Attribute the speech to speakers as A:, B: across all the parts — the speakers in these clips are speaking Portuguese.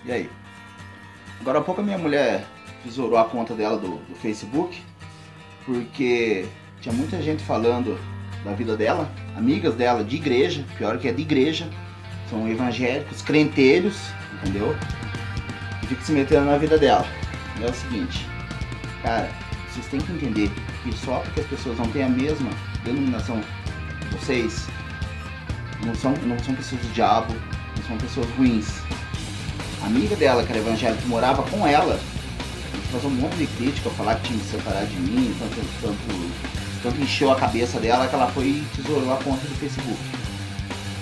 A: E aí? Agora há pouco a minha mulher tesourou a conta dela do Facebook, porque tinha muita gente falando da vida dela, amigas dela de igreja, pior que é de igreja, são evangélicos, crentelhos, entendeu? E fica se metendo na vida dela. E é o seguinte, cara, vocês têm que entender que só porque as pessoas não têm a mesma denominação que vocês, não são pessoas do diabo, não são pessoas ruins. A amiga dela, que era evangélica, que morava com ela, fazer um monte de crítica, falar que tinha que se separar de mim, tanto encheu a cabeça dela que ela foi e tesourou a conta do Facebook.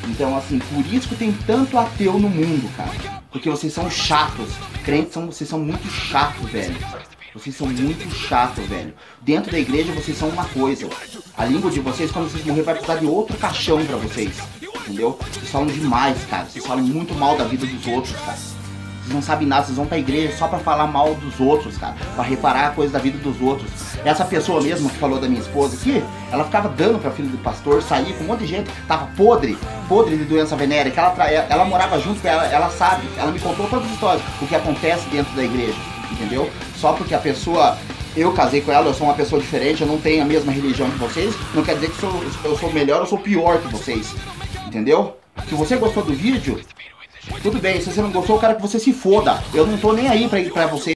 A: Então, assim, por isso que tem tanto ateu no mundo, cara. Porque vocês são chatos. Crentes, vocês são muito chatos, velho. Vocês são muito chatos, velho. Dentro da igreja, vocês são uma coisa. A língua de vocês, quando vocês morrerem, vai precisar de outro caixão pra vocês. Entendeu? Vocês falam demais, cara. Vocês falam muito mal da vida dos outros, cara. Vocês não sabem nada, vocês vão pra igreja só pra falar mal dos outros, cara. Pra reparar a coisa da vida dos outros. Essa pessoa mesmo que falou da minha esposa aqui, ela ficava dando pra filha do pastor, sair com um monte de gente, tava podre de doença venérea, que ela morava junto, ela sabe, ela me contou todas as histórias, o que acontece dentro da igreja, entendeu? Só porque a pessoa, eu casei com ela, eu sou uma pessoa diferente, eu não tenho a mesma religião que vocês, não quer dizer que eu sou melhor, eu sou pior que vocês, entendeu? Se você gostou do vídeo, tudo bem, se você não gostou, eu quero que você se foda. Eu não tô nem aí pra você.